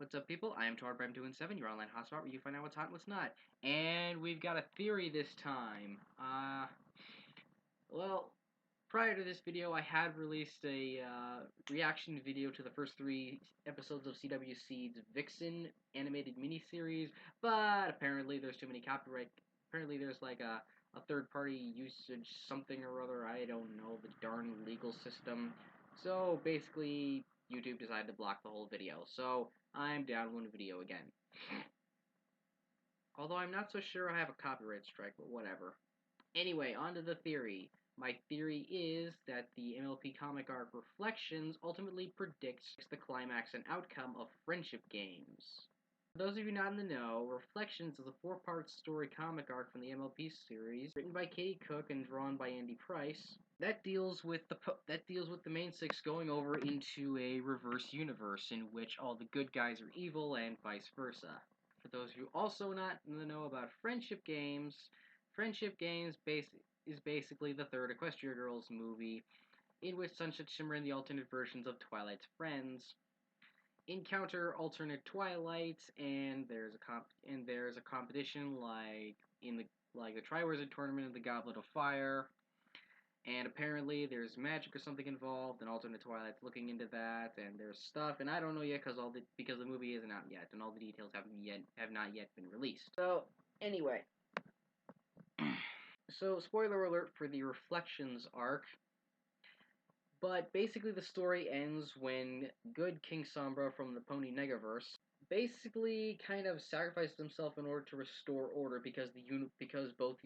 What's up, people? I am TorridTheorizes, your online hotspot where you find out what's hot and what's not. And we've got a theory this time. Well, prior to this video, I had released a reaction video to the first 3 episodes of CW Seed's Vixen animated miniseries, but apparently there's too many copyright. Apparently there's like a third-party usage something or other. I don't know the darn legal system. So basically, YouTube decided to block the whole video. So I'm downloading the video again. Although I'm not so sure I have a copyright strike, but whatever. Anyway, on to the theory. My theory is that the MLP comic arc Reflections ultimately predicts the climax and outcome of Friendship Games. For those of you not in the know, Reflections is a 4-part story comic arc from the MLP series, written by Katie Cook and drawn by Andy Price, that deals with the main 6 going over into a reverse universe in which all the good guys are evil and vice versa. For those of you also not in the know about Friendship Games is basically the third Equestria Girls movie, in which Sunset Shimmer and the alternate versions of Twilight's friends encounter alternate Twilights, and there's a competition like the Triwizard Tournament of the Goblet of Fire, and apparently there's magic or something involved, and alternate Twilight's looking into that, and there's stuff, and I don't know yet because the movie isn't out yet, and all the details have not yet been released. So anyway. So, spoiler alert for the Reflections arc, but basically the story ends when good King Sombra from the PONY Negaverse basically kind of sacrificed himself in order to restore order because both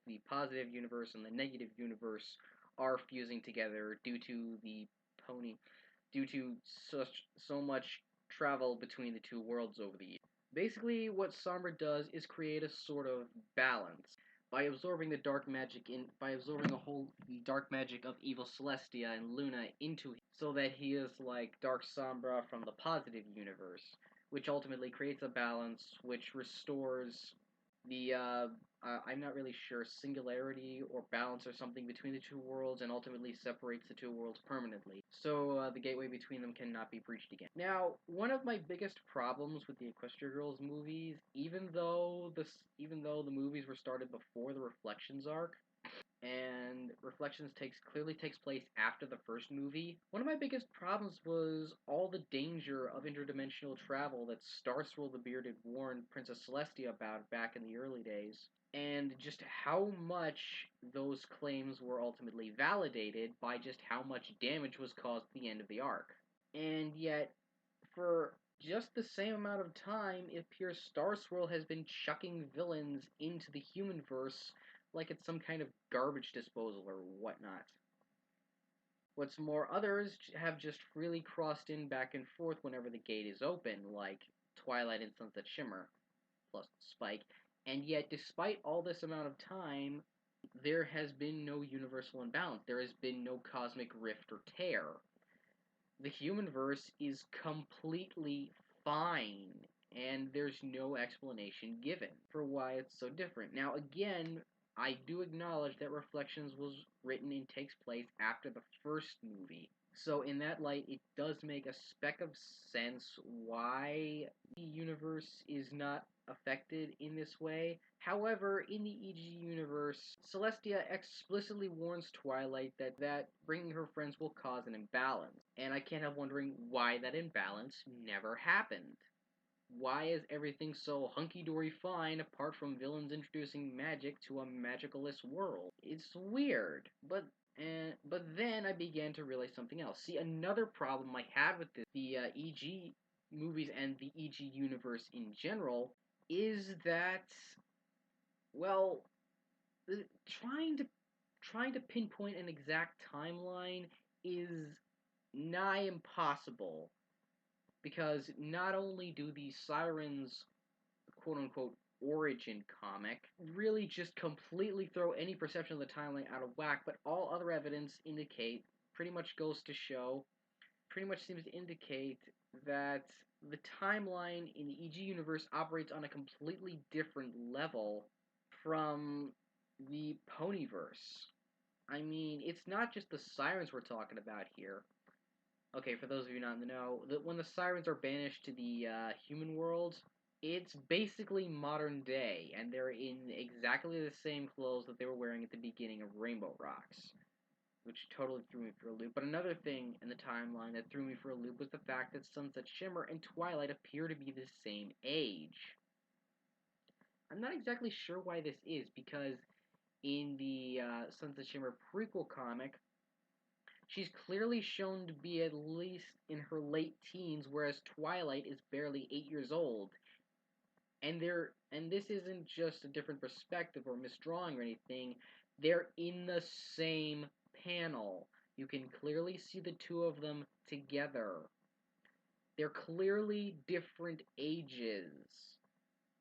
the positive universe and the negative universe are fusing together due to so much travel between the two worlds over the years. Basically, what Sombra does is create a sort of balance by absorbing the dark magic the dark magic of evil Celestia and Luna into him, so that he is like Dark Sombra from the positive universe, which ultimately creates a balance which restores the I'm not really sure, singularity or balance or something between the two worlds, and ultimately separates the two worlds permanently. So the gateway between them cannot be breached again. Now, one of my biggest problems with the Equestria Girls movies, even though the movies were started before the Reflections arc, and Reflections clearly takes place after the first movie. One of my biggest problems was all the danger of interdimensional travel that Starswirl the Bearded warned Princess Celestia about back in the early days, and just how much those claims were ultimately validated by just how much damage was caused at the end of the arc. And yet, for just the same amount of time, it appears Starswirl has been chucking villains into the humanverse like it's some kind of garbage disposal or whatnot. What's more, others have just freely crossed in back and forth whenever the gate is open, like Twilight and Sunset Shimmer, plus Spike, and yet despite all this amount of time, there has been no universal imbalance. There has been no cosmic rift or tear. The humanverse is completely fine, and there's no explanation given for why it's so different. Now, again, I do acknowledge that Reflections was written and takes place after the first movie. So in that light, it does make a speck of sense why the universe is not affected in this way. However, in the EG universe, Celestia explicitly warns Twilight that bringing her friends will cause an imbalance. And I can't help wondering why that imbalance never happened. Why is everything so hunky-dory fine apart from villains introducing magic to a magicalist world? It's weird, but then I began to realize something else. See, another problem I had with the EG movies and the EG universe in general is that, well, trying to pinpoint an exact timeline is nigh impossible, because not only do the Sirens quote-unquote origin comic really just completely throw any perception of the timeline out of whack, but all other evidence pretty much seems to indicate that the timeline in the EG universe operates on a completely different level from the Ponyverse. I mean, it's not just the Sirens we're talking about here. Okay, for those of you not in the know, when the sirens are banished to the human world, it's basically modern day, and they're in exactly the same clothes that they were wearing at the beginning of Rainbow Rocks, which totally threw me for a loop. But another thing in the timeline that threw me for a loop was the fact that Sunset Shimmer and Twilight appear to be the same age. I'm not exactly sure why this is, because in the Sunset Shimmer prequel comic, she's clearly shown to be at least in her late teens, whereas Twilight is barely 8 years old. And this isn't just a different perspective or misdrawing or anything. They're in the same panel. You can clearly see the two of them together. They're clearly different ages.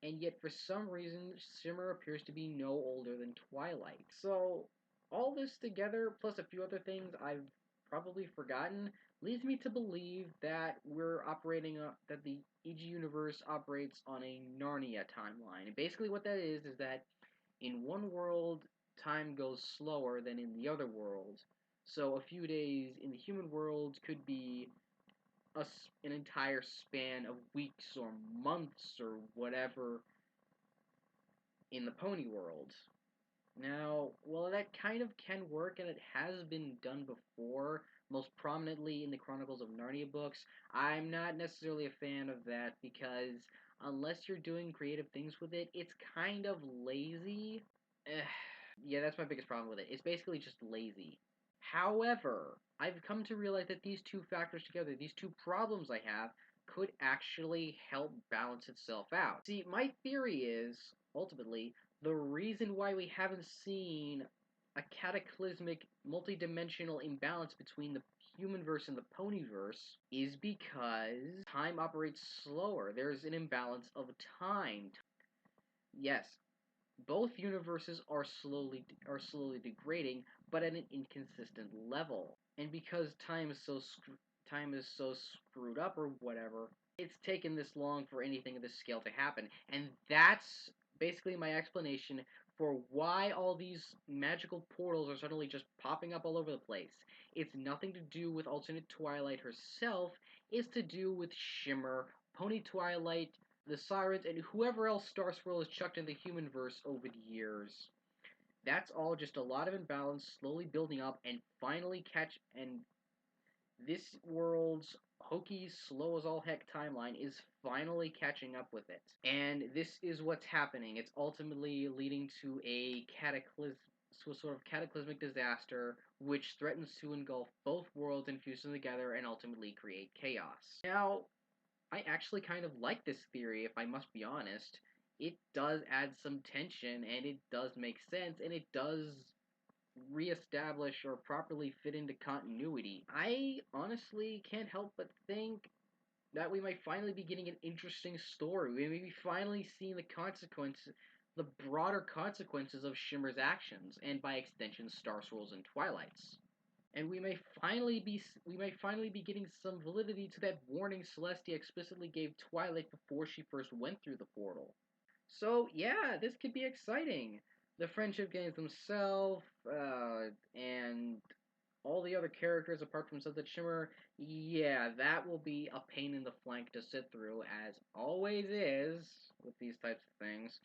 And yet, for some reason, Shimmer appears to be no older than Twilight. So, all this together, plus a few other things I've probably forgotten, leads me to believe that that the EG universe operates on a Narnia timeline. And basically, what that is that in one world, time goes slower than in the other world. So, a few days in the human world could be an entire span of weeks or months or whatever in the pony world. Now, well, that kind of can work, and it has been done before, most prominently in the Chronicles of Narnia books. I'm not necessarily a fan of that because unless you're doing creative things with it, it's kind of lazy. Eh, yeah, that's my biggest problem with it. It's basically just lazy. However, I've come to realize that these two factors together, these two problems I have, could actually help balance itself out. See, my theory is, ultimately, the reason why we haven't seen a cataclysmic, multidimensional imbalance between the humanverse and the ponyverse is because time operates slower. There's an imbalance of time. Yes, both universes are slowly degrading, but at an inconsistent level. And because time is so screwed up or whatever, it's taken this long for anything of this scale to happen. And that's basically my explanation for why all these magical portals are suddenly just popping up all over the place. It's nothing to do with alternate Twilight herself, it's to do with Shimmer, Pony Twilight, the Sirens, and whoever else Star Swirl has chucked in the human verse over the years. That's all just a lot of imbalance slowly building up and this world's hokey, slow as all heck timeline is finally catching up with it. And this is what's happening. It's ultimately leading to to a sort of cataclysmic disaster which threatens to engulf both worlds and fuse them together and ultimately create chaos. Now, I actually kind of like this theory, if I must be honest. It does add some tension, and it does make sense, and it does reestablish or properly fit into continuity. I honestly can't help but think that we might finally be getting an interesting story. We may be finally seeing the broader consequences of Shimmer's actions, and by extension, Star Swirl's and Twilight's. And we may finally be getting some validity to that warning Celestia explicitly gave Twilight before she first went through the portal. So yeah, this could be exciting. The friendship games themselves, and all the other characters apart from Sunset Shimmer, yeah, that will be a pain in the flank to sit through, as always is with these types of things.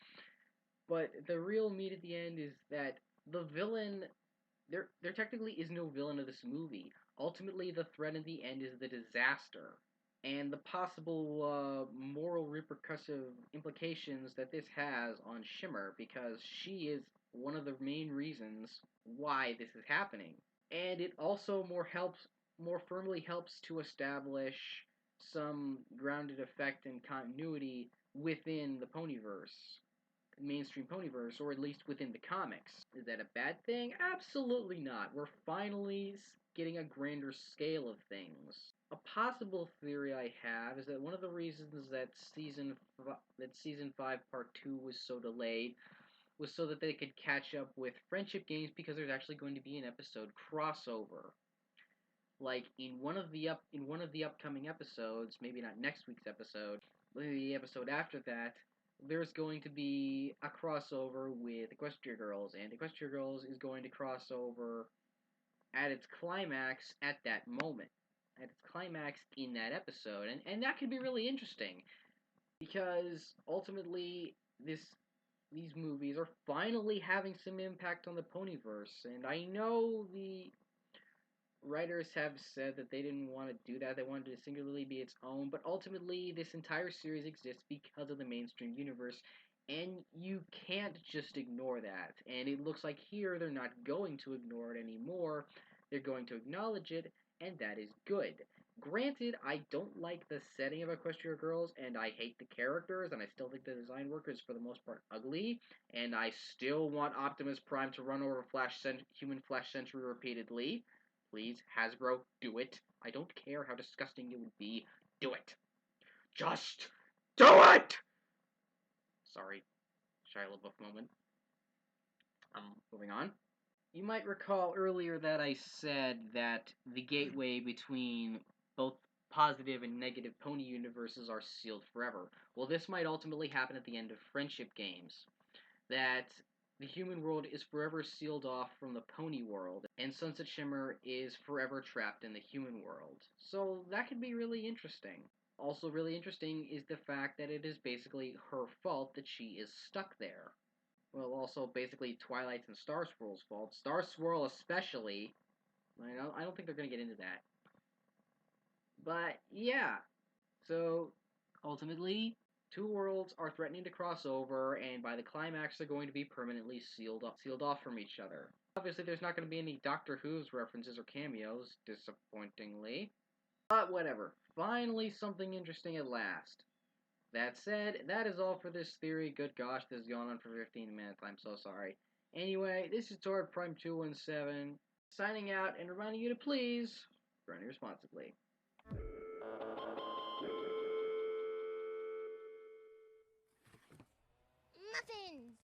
But the real meat at the end is that the villain there technically is no villain of this movie. Ultimately, the threat in the end is the disaster and the possible moral repercussive implications that this has on Shimmer, because she is one of the main reasons why this is happening. And it also more firmly helps to establish some grounded effect and continuity within the Ponyverse, mainstream Ponyverse, or at least within the comics. Is that a bad thing? Absolutely not. We're finally getting a grander scale of things. A possible theory I have is that one of the reasons that season 5 part 2 was so delayed was so that they could catch up with friendship games, because there's actually going to be an episode crossover. Like in one of the upcoming episodes, maybe not next week's episode, maybe the episode after that, there's going to be a crossover with Equestria Girls, and Equestria Girls is going to cross over at its climax at that moment. at its climax in that episode, and that could be really interesting because ultimately these movies are finally having some impact on the Ponyverse, and I know the writers have said that they didn't want to do that. They wanted to singularly be its own, but ultimately, this entire series exists because of the mainstream universe, and you can't just ignore that. And it looks like here they're not going to ignore it anymore. They're going to acknowledge it, and that is good. Granted, I don't like the setting of Equestria Girls, and I hate the characters, and I still think the design work is for the most part ugly, and I still want Optimus Prime to run over Human Flash Sentry repeatedly. Please, Hasbro, do it. I don't care how disgusting it would be. Do it. Just do it! Sorry, Shia LaBeouf moment. Moving on. You might recall earlier that I said that the gateway between both positive and negative pony universes are sealed forever. Well, this might ultimately happen at the end of Friendship Games. That the human world is forever sealed off from the pony world, and Sunset Shimmer is forever trapped in the human world. So that could be really interesting. Also, really interesting is the fact that it is basically her fault that she is stuck there. Well, also basically Twilight's and Star Swirl's fault. Star Swirl especially. I don't think they're going to get into that. But yeah, so ultimately, two worlds are threatening to cross over, and by the climax, they're going to be permanently sealed off from each other. Obviously, there's not going to be any Doctor Who's references or cameos, disappointingly. But whatever. Finally, something interesting at last. That said, that is all for this theory. Good gosh, this has gone on for 15 minutes. I'm so sorry. Anyway, this is Torrid Prime 217, signing out and reminding you to please run responsibly. Muffins!